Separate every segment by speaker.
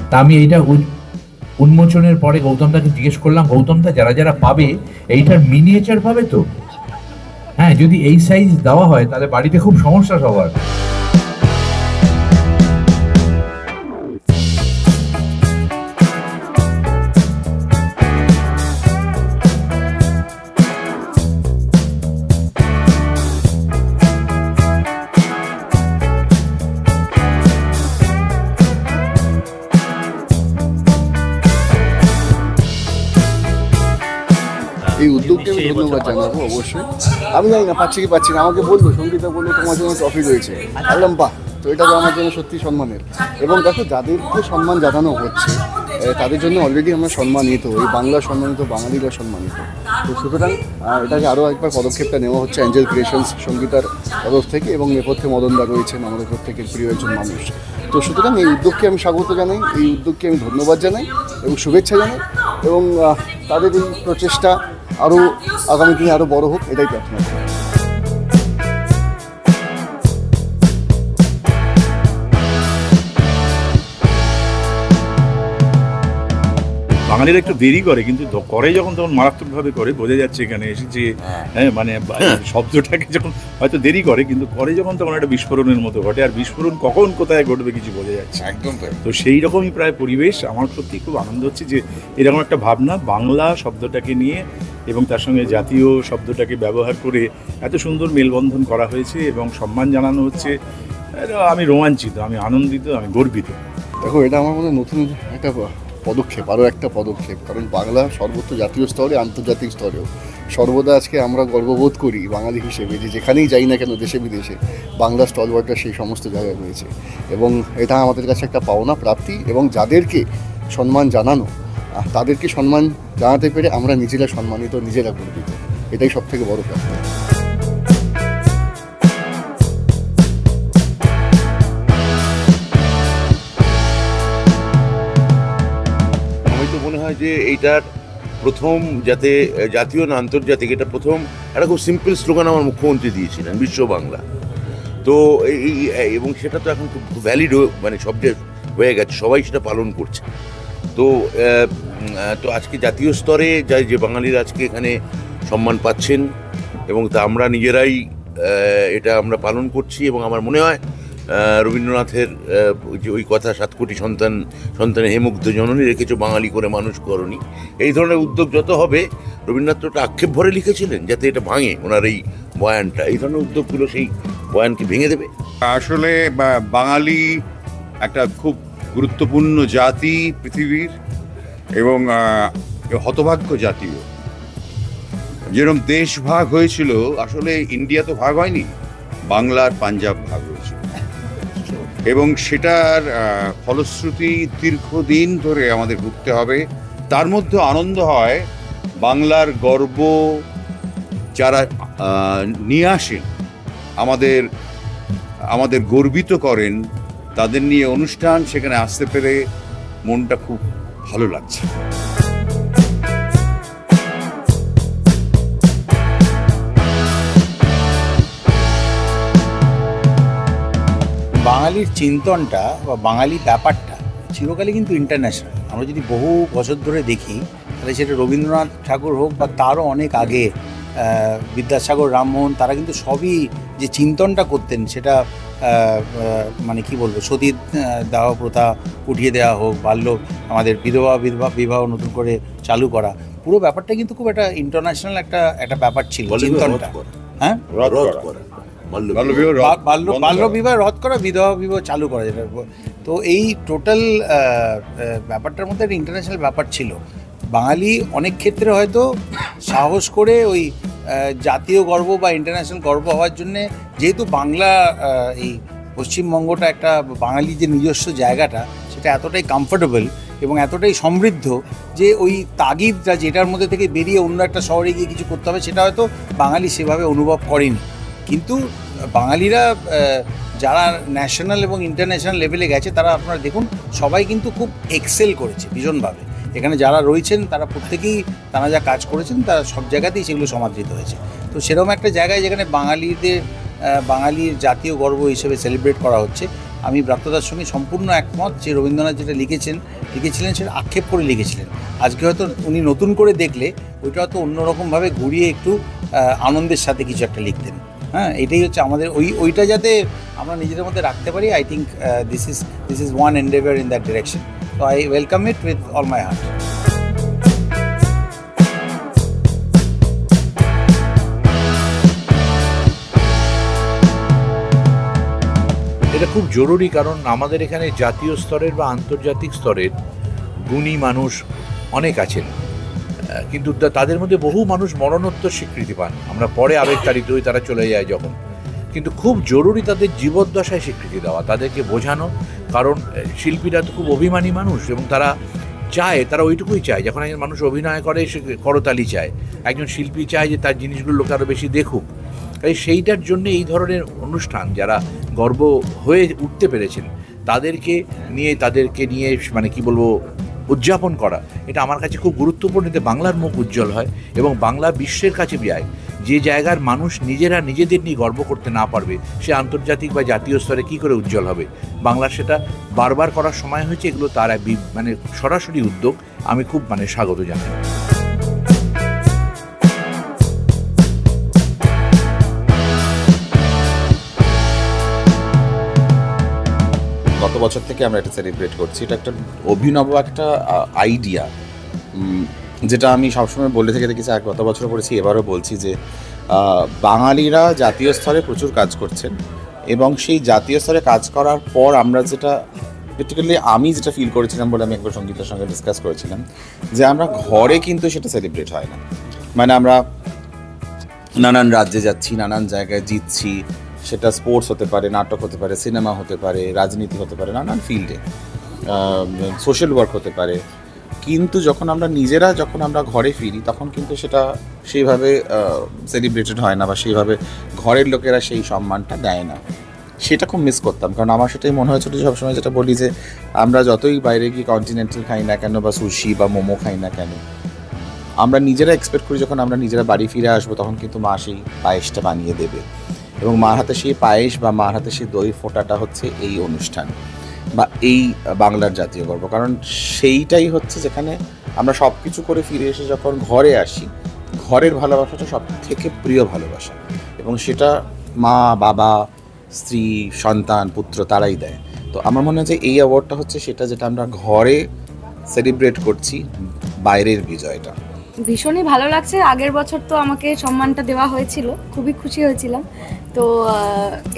Speaker 1: তা আমি এইটা উন্মোচনের পরে গৌতমদাকে জিজ্ঞেস করলাম, গৌতমদা যারা যারা পাবে এইটার মিনিয়েচার পাবে তো? হ্যাঁ, যদি এই সাইজ দেওয়া হয় তাহলে বাড়িতে খুব সমস্যা সবার।
Speaker 2: এই উদ্যোগকে আমি ধন্যবাদ জানাবো অবশ্যই। আমি জানি না পাচ্ছি কি পাচ্ছি না, আমাকে বললো, সঙ্গীতা বললো তোমার জন্য ট্রফি রয়েছে। বললাম বাহ, তো এটা তো আমার জন্য সত্যি সম্মানের। এবং দেখো, যাদেরকে সম্মান জানানো হচ্ছে তাদের জন্য অলরেডি আমরা সম্মানিত, এই বাংলা সম্মানিত, বাঙালিরা সম্মানিত। তো সুতরাং এটাকে আরও একবার পদক্ষেপটা নেওয়া হচ্ছে অ্যাঞ্জেল ক্রিয়েশনস সঙ্গীতার তরফ থেকে, এবং নেপথ্যে মদনদা রয়েছেন আমাদের প্রত্যেকের প্রিয় একজন মানুষ। তো সুতরাং এই উদ্যোগকে আমি স্বাগত জানাই, এই উদ্যোগকে আমি ধন্যবাদ জানাই এবং শুভেচ্ছা জানাই, এবং তাদের এই প্রচেষ্টা আরও আগামী দিনে আরও বড় হোক, এটাই প্রার্থনা করি।
Speaker 3: বাঙালিরা একটু দেরি করে, কিন্তু করে যখন তখন মারাত্মকভাবে করে, বোঝা যাচ্ছে এখানে এসে যে হ্যাঁ মানে শব্দটাকে যখন হয়তো দেরি করে, কিন্তু করে যখন তখন একটা বিস্ফোরণের মতো ঘটে, আর বিস্ফোরণ কখন কোথায় ঘটবে কিছু বোঝা যাচ্ছে
Speaker 4: একদম।
Speaker 3: তো সেই রকমই প্রায় পরিবেশ। আমার সত্যি খুব আনন্দ হচ্ছে যে এরকম একটা ভাবনা বাংলা শব্দটাকে নিয়ে এবং তার সঙ্গে জাতীয় শব্দটাকে ব্যবহার করে এত সুন্দর মেলবন্ধন করা হয়েছে এবং সম্মান জানানো হচ্ছে। আমি রোমাঞ্চিত, আমি আনন্দিত, আমি গর্বিত।
Speaker 2: দেখো, এটা আমার মনে নতুন একটা পদক্ষেপ, আরও একটা পদক্ষেপ, কারণ বাংলা সর্বত্র জাতীয় স্তরে, আন্তর্জাতিক স্তরেও সর্বদা আজকে আমরা গর্ববোধ করি বাঙালি হিসেবে যে যেখানেই যাই না কেন দেশে বিদেশে বাংলা স্টলওয়ার্ডটা সেই সমস্ত জায়গায় রয়েছে। এবং এটা আমাদের কাছে একটা পাওনা প্রাপ্তি, এবং যাদেরকে সম্মান জানানো তাদেরকে সম্মান জানাতে পেরে আমরা নিজেরা সম্মানিত, নিজেরা গর্বিত, এটাই সব থেকে বড় প্রাপ্তি।
Speaker 4: মনে হয় যে এইটার প্রথম, যাতে জাতীয় না আন্তর্জাতিক, এটা প্রথম একটা খুব সিম্পল স্লোগান আমার মুখ্যমন্ত্রী দিয়েছিলেন, বিশ্ব বাংলা। তো এই এবং সেটা তো এখন খুব ভ্যালিড, মানে সব হয়ে গেছে, সবাই সেটা পালন করছে। তো তো আজকে জাতীয় স্তরে যে বাঙালিরা আজকে এখানে সম্মান পাচ্ছেন, এবং তা আমরা নিজেরাই এটা আমরা পালন করছি। এবং আমার মনে হয় রবীন্দ্রনাথের যে ওই কথা, 7 কোটি সন্তানের হে মুগ্ধ জননী, রেখেছো বাঙালি করে মানুষ করনি, এই ধরনের উদ্যোগ যত হবে, রবীন্দ্রনাথ তো একটা আক্ষেপ ভরে লিখেছিলেন যাতে এটা ভাঙে ওনার এই বয়ানটা, এই ধরনের উদ্যোগগুলো সেই বয়ানকে ভেঙে দেবে।
Speaker 5: আসলে বাঙালি একটা খুব গুরুত্বপূর্ণ জাতি পৃথিবীর, এবং হতভাগ্য জাতীয়। যেরকম দেশ ভাগ হয়েছিল, আসলে ইন্ডিয়া তো ভাগ হয়নি, বাংলার পাঞ্জাব ভাগ হয়েছিল, এবং সেটার ফলশ্রুতি দীর্ঘদিন ধরে আমাদের ভুগতে হবে। তার মধ্যে আনন্দ হয় বাংলার গর্ব যারা নিয়ে আসেন, আমাদের গর্বিত করেন, তাদের নিয়ে অনুষ্ঠান, সেখানে আসতে পেরে মনটা খুব ভালো লাগছে।
Speaker 6: বাঙালির চিন্তনটা বা বাঙালি ব্যাপারটা চিরকালই কিন্তু ইন্টারন্যাশনাল। আমরা যদি বহু বছর ধরে দেখি, তাহলে সেটা রবীন্দ্রনাথ ঠাকুর হোক বা তারও অনেক আগে বিদ্যাসাগর, রামমোহন, তারা কিন্তু সবই যে চিন্তনটা করতেন, সেটা মানে কি বলবো, সতী দাহ প্রথা উঠিয়ে দেওয়া হোক, আমাদের বিবাহ নতুন করে চালু করা, পুরো ব্যাপারটা কিন্তু খুব একটা ইন্টারন্যাশনাল একটা ব্যাপার ছিল চিন্তনটা। হ্যাঁ, বাল্য বিবাহ রদ করা, বিধবা বিবাহ চালু করা, যেটা। তো এই টোটাল ব্যাপারটার মধ্যে একটা ইন্টারন্যাশনাল ব্যাপার ছিল। বাঙালি অনেক ক্ষেত্রে হয়তো সাহস করে ওই জাতীয় গর্ব বা ইন্টারন্যাশনাল গর্ব হওয়ার জন্যে, যেহেতু বাংলা এই পশ্চিমবঙ্গটা একটা বাঙালি যে নিজস্ব জায়গাটা, সেটা এতটাই কমফোর্টেবল এবং এতটাই সমৃদ্ধ যে ওই তাগিদটা যেটার মধ্যে থেকে বেরিয়ে অন্য একটা শহরে গিয়ে কিছু করতে হবে, সেটা হয়তো বাঙালি সেভাবে অনুভব করেনি। কিন্তু বাঙালিরা যারা ন্যাশনাল এবং ইন্টারন্যাশনাল লেভেলে গেছে, তারা আপনারা দেখুন সবাই কিন্তু খুব এক্সেল করেছে ভীষণভাবে। এখানে যারা রয়েছেন তারা প্রত্যেকেই, তারা যা কাজ করেছেন তারা সব জায়গাতেই সেগুলো সমাদৃত হয়েছে। তো সেরকম একটা জায়গায় যেখানে বাঙালির জাতীয় গর্ব হিসেবে সেলিব্রেট করা হচ্ছে, আমি ব্রাত্যদার সঙ্গে সম্পূর্ণ একমত যে রবীন্দ্রনাথ যেটা লিখেছিলেন সেটা আক্ষেপ করে লিখেছিলেন। আজকে হয়তো উনি নতুন করে দেখলে ওইটা হয়তো অন্যরকমভাবে ঘুরিয়ে একটু আনন্দের সাথে কিছু একটা লিখতেন। হ্যাঁ, এটাই হচ্ছে আমাদের ওইটা যাতে আমরা নিজেদের মধ্যে রাখতে পারি। I think this is one Endeavour in that direction. So I welcome it with all my heart.
Speaker 1: এটা খুব জরুরি, কারণ আমাদের এখানে জাতীয় স্তরের বা আন্তর্জাতিক স্তরের গুণী মানুষ অনেক আছেন, কিন্তু তাদের মধ্যে বহু মানুষ মরণোত্তর স্বীকৃতি পান। আমরা পরে আবেগতাড়িত হয়ে তারা চলে যায় যখন, কিন্তু খুব জরুরি তাদের জীবদ্দশায় স্বীকৃতি দেওয়া, তাদেরকে বোঝানো। কারণ শিল্পীরা তো খুব অভিমানী মানুষ এবং তারা ওইটুকুই চায়। যখন একজন মানুষ অভিনয় করে সে করতালি চায়, একজন শিল্পী চায় যে তার জিনিসগুলো লোকে আরও বেশি দেখুক। তাই সেইটার জন্য এই ধরনের অনুষ্ঠান যারা গর্ব হয়ে উঠতে পেরেছেন তাদেরকে নিয়ে মানে কি বলবো উদযাপন করা, এটা আমার কাছে খুব গুরুত্বপূর্ণ। এতে বাংলার মুখ উজ্জ্বল হয় এবং বাংলা বিশ্বের কাছে যায়। যে জায়গার মানুষ নিজেদের নিয়ে গর্ব করতে না পারবে, সে আন্তর্জাতিক বা জাতীয় স্তরে কী করে উজ্জ্বল হবে? বাংলার সেটা বারবার করার সময় হয়েছে। এগুলো তার মানে সরাসরি উদ্যোগ, আমি খুব স্বাগত জানাই।
Speaker 7: গত বছর থেকে আমরা এটা সেলিব্রেট করছি। এটা একটা অভিনব একটা আইডিয়া, যেটা আমি সবসময় বলে থেকে দেখেছি, গত বছরও বলেছি, এবারও বলছি যে বাঙালিরা জাতীয় স্তরে প্রচুর কাজ করছেন এবং সেই জাতীয় স্তরে কাজ করার পর আমরা যেটা পার্টিকুলারলি আমি যেটা ফিল করেছিলাম বলে আমি একবার সঙ্গীতের সঙ্গে ডিসকাস করেছিলাম, যে আমরা ঘরে কিন্তু সেটা সেলিব্রেট হয় না। মানে আমরা নানান রাজ্যে যাচ্ছি, নানান জায়গায় জিতছি, সেটা স্পোর্টস হতে পারে, নাটক হতে পারে, সিনেমা হতে পারে, রাজনীতি হতে পারে, নানান ফিল্ডে সোশ্যাল ওয়ার্ক হতে পারে। কিন্তু যখন আমরা ঘরে ফিরি তখন কিন্তু সেটা সেইভাবে সেলিব্রেটেড হয় না বা সেইভাবে ঘরের লোকেরা সেই সম্মানটা দেয় না। সেটা খুব মিস করতাম, কারণ আমার সেটাই মনে হয়েছিল সবসময়, যেটা বলি যে আমরা যতই বাইরে গিয়ে কন্টিনেন্টাল খাই না কেন বা সুশি বা মোমো খাই না কেন, আমরা নিজেরা এক্সপেক্ট করি যখন আমরা নিজেরা বাড়ি ফিরে আসবো তখন কিন্তু মা সেই পায়েসটা বানিয়ে দেবে, এবং মার হাতে সেই পায়েস বা মার হাতে সেই দই ফোঁটাটা হচ্ছে এই অনুষ্ঠান বা এই বাংলার জাতীয় গর্ব। কারণ সেইটাই হচ্ছে যেখানে আমরা সব কিছু করে ফিরে এসে যখন ঘরে আসি, ঘরের ভালোবাসাটা সব থেকে প্রিয় ভালোবাসা, এবং সেটা মা, বাবা, স্ত্রী, সন্তান, পুত্র তারাই দেয়। তো আমার মনে হয় যে এই অ্যাওয়ার্ডটা হচ্ছে সেটা, যেটা আমরা ঘরে সেলিব্রেট করছি বাইরের বিজয়টা।
Speaker 8: ভীষণই ভালো লাগছে। আগের বছর তো আমাকে সম্মানটা দেওয়া হয়েছিল, খুবই খুশি হয়েছিলাম। তো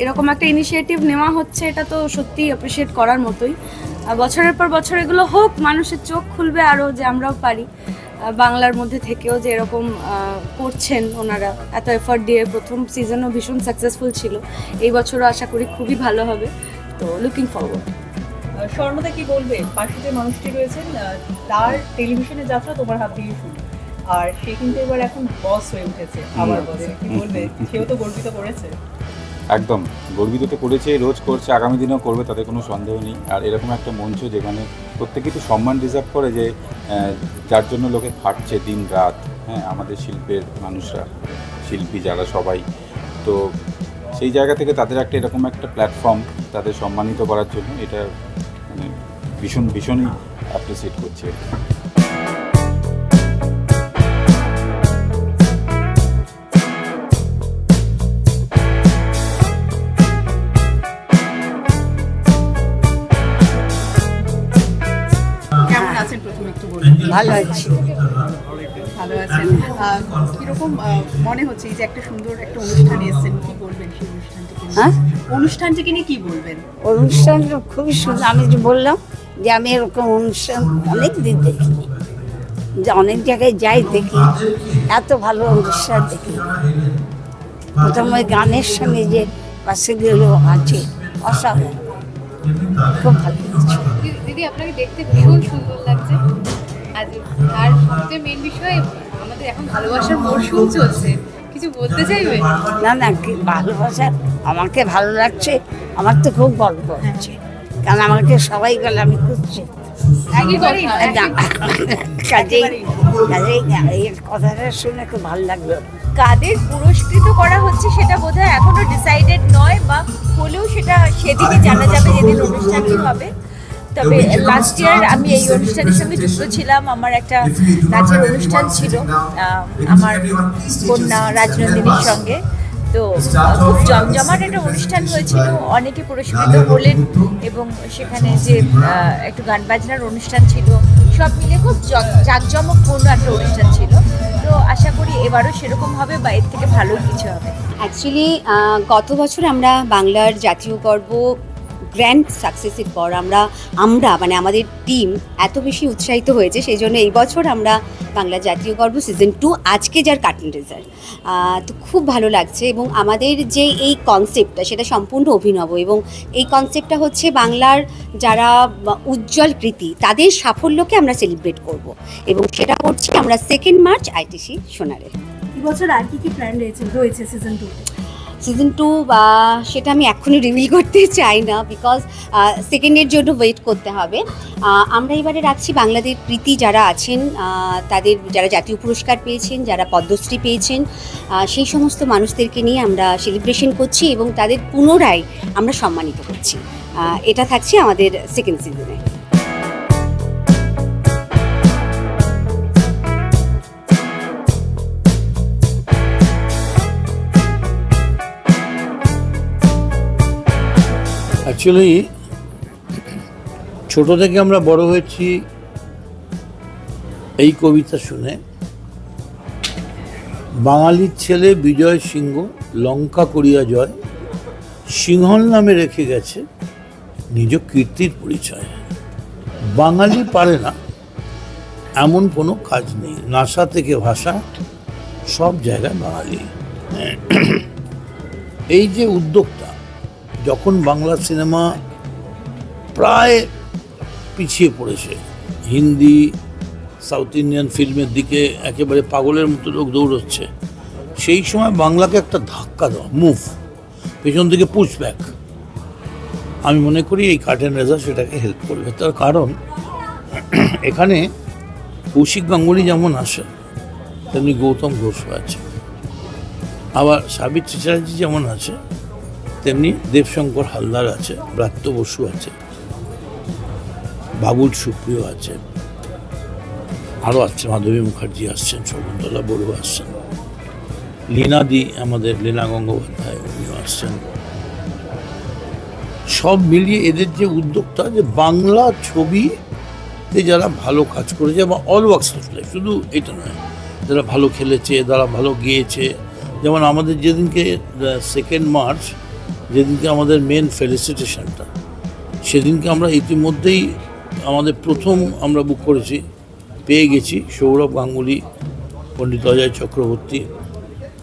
Speaker 8: এরকম একটা ইনিশিয়েটিভ নেওয়া হচ্ছে, এটা তো সত্যিই অ্যাপ্রিসিয়েট করার মতোই। বছরের পর বছর এগুলো হোক, মানুষের চোখ খুলবে আরও যে আমরাও পারি। বাংলার মধ্যে থেকেও যে এরকম করছেন ওনারা, এত এফর্ট দিয়ে। প্রথম সিজনও ভীষণ সাকসেসফুল ছিল, এই বছরও আশা করি খুবই ভালো হবে। তো লুকিং ফরওয়ার্ড।
Speaker 9: স্বর্ণদা কি বলবে? পাশে যে মানুষটি রয়েছেন তার টেলিভিশনে যাত্রা তোমার হাত দিয়ে শুরু, আর সে কিন্তু এবার এখন বস হয়ে উঠেছে, আবার বসে। কি বলবে? সেও তো গর্বিত করেছে।
Speaker 10: একদম গর্বিত তো করেছে, রোজ করছে, আগামী দিনেও করবে, তাতে কোনো সন্দেহ নেই। আর এরকম একটা মঞ্চ যেখানে প্রত্যেকেই তো সম্মান ডিজার্ভ করে, যে যার জন্য লোকে খাটছে দিন রাত। হ্যাঁ, আমাদের শিল্পের মানুষরা, শিল্পী যারা সবাই, তো সেই জায়গা থেকে তাদের একটা এরকম একটা প্ল্যাটফর্ম তাদের সম্মানিত করার জন্য, এটা মানে ভীষণই অ্যাপ্রিসিয়েট করছে।
Speaker 11: ভালো আছি।
Speaker 9: ভালো আছেন। কিরকম মনে হচ্ছে এই যে একটা সুন্দর একটা অনুষ্ঠানে এসেছেন, কি বলবেন সেই অনুষ্ঠানটিকে?
Speaker 11: হ্যাঁ,
Speaker 9: অনুষ্ঠানটিকে নিয়ে কি বলবেন?
Speaker 11: অনুষ্ঠানটা খুবই সুন্দর। আমি যে বললাম যে আমি এরকম অনুষ্ঠান অনেক দিন দেখিনি, যে অনেক জায়গায় যাই দেখি, এত ভালো অনুষ্ঠান দেখি। প্রথমে গানের সঙ্গে যে পাশেগুলো আছে অসাধারণ, খুব ভালো লাগছে।
Speaker 8: দিদি, আপনাকে দেখতে ভীষণ সুন্দর লাগছে। আর সবচেয়ে মেন বিষয়, আমাদের এখন ভালোবাসার মরশুম চলছে, কিছু বলতে চাইবে?
Speaker 11: না, কি ভালোবাসা, আমাকে ভালো লাগছে, আমার তো খুব গল্প হচ্ছে। কারণ আমাকে সবাই বলে আমি খুঁজছি কাজেই এই কথাটা শুনে খুব ভালো লাগলো।
Speaker 12: কাদের পুরস্কৃত করা হচ্ছে সেটা বোধহয় এখনো ডিসাইডেড নয়, বা হলেও সেটা সেদিনই জানা যাবে যেদিন অনুষ্ঠানটি হবে। তবে লাস্ট ইয়ার আমি এই অনুষ্ঠানের সঙ্গে যুক্ত ছিলাম, আমার একটা নাচের অনুষ্ঠান ছিল আমার কন্যা রাজনন্দিনীর সঙ্গে। তো খুব জমজমাট একটা অনুষ্ঠান হয়েছিল, অনেকে পুরস্কৃত হলেন এবং সেখানে যে একটু গান বাজনার অনুষ্ঠান ছিল, সব মিলে খুব জাঁকজমকপূর্ণ একটা অনুষ্ঠান ছিল। তো আশা করি এবারও সেরকম হবে বা এর থেকে ভালো কিছু হবে।
Speaker 13: অ্যাকচুয়ালি গত বছর আমরা বাংলার জাতীয় গর্ব গ্র্যান্ড সাকসেসের পর আমরা মানে আমাদের টিম এত বেশি উৎসাহিত হয়েছে, সেই জন্য এই বছর আমরা বাংলা জাতীয় গর্ব সিজন 2 আজকে যার কার্টুন রেজাল্ট, তো খুব ভালো লাগছে। এবং আমাদের যে এই কনসেপ্টটা সেটা সম্পূর্ণ অভিনব, এবং এই কনসেপ্টটা হচ্ছে বাংলার যারা উজ্জ্বল কৃতি তাদের সাফল্যকে আমরা সেলিব্রেট করব, এবং সেটা করছি আমরা 2 মার্চ আইটিসি সোনারে।
Speaker 8: এবছর আর কি প্ল্যান রয়েছে সিজন 2?
Speaker 13: সিজন 2 সেটা আমি এখনই রিভিল করতে চাই না, বিকজ সেকেন্ডের জন্য ওয়েট করতে হবে। আমরা এবারে রাখছি বাংলাদেশ কৃতি যারা আছেন, তাদের যারা জাতীয় পুরস্কার পেয়েছেন, যারা পদ্মশ্রী পেয়েছেন, সেই সমস্ত মানুষদেরকে নিয়ে আমরা সেলিব্রেশন করছি এবং তাদের পুনরায় আমরা সম্মানিত করছি। এটা থাকছে আমাদের সেকেন্ড সিজনে।
Speaker 14: অ্যাকচুয়ালি ছোট থেকে আমরা বড় হয়েছি এই কবিতা শুনে, বাঙালির ছেলে বিজয় সিংহ লঙ্কা করিয়া জয়, সিংহল নামে রেখে গেছে নিজ কীর্তির পরিচয়। বাঙালি পারে না এমন কোনো কাজ নেই, নাসা থেকে ভাষা সব জায়গায় বাঙালি। এই যে উদ্যোগটা, যখন বাংলা সিনেমা প্রায় পিছিয়ে পড়েছে, হিন্দি সাউথ ইন্ডিয়ান ফিল্মের দিকে একেবারে পাগলের মতো লোক দৌড়চ্ছে, সেই সময় বাংলাকে একটা ধাক্কা দেওয়া, মুভ, পেছন থেকে পুশব্যাক, আমি মনে করি এই কার্টুন রেজাল্ট সেটাকে হেল্প করবে। তার কারণ এখানে কৌশিক গাঙ্গুলি যেমন আসে, তেমনি গৌতম ঘোষও আছে, আবার সাবিত্রী চ্যাটার্জি যেমন আছে, তেমনি দেবশঙ্কর হালদার আছে, ব্রাত্য বসু আছে, বাবুল সুপ্রিয় আছে, আরও আসছে, মাধবী মুখার্জি আসছেন, শকুন্তলা বড়ুয়া আসছেন, লীনাদি আমাদের লীনা গঙ্গোপাধ্যায় উনিও আসছেন। সব মিলিয়ে এদের যে উদ্যোগটা, যে বাংলা ছবিতে যারা ভালো কাজ করেছে বা অল ওয়ার্কস অফ লাইফ, শুধু এটা নয়, যারা ভালো খেলেছে, যারা ভালো গেয়েছে, যেমন আমাদের যেদিনকে 2 মার্চ যেদিনকে আমাদের মেন ফেলিসিটেশনটা, সেদিনকে আমরা ইতিমধ্যেই আমাদের প্রথম আমরা বুক করেছি, পেয়ে গেছি সৌরভ গাঙ্গুলি, পণ্ডিত অজয় চক্রবর্তী,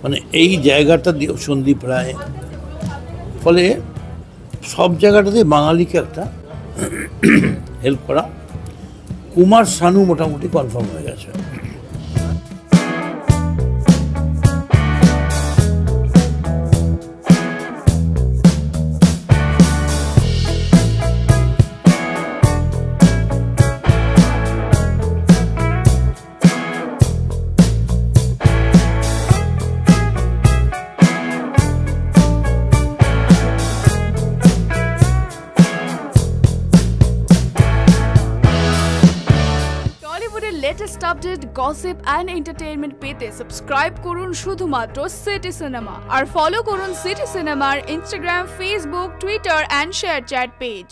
Speaker 14: মানে এই জায়গাটা দিয়ে সন্দীপ রায়, ফলে সব জায়গাটাতে বাঙালিকে একটা হেল্প করা। কুমার শানু মোটামুটি কনফার্ম হয়ে গেছে।
Speaker 15: Latest update, gossip and entertainment পেতে সাবস্ক্রাইব করুন শুধুমাত্র সিটি সিনেমা, আর ফলো করুন সিটি সিনেমার Instagram, Facebook, Twitter and share chat page.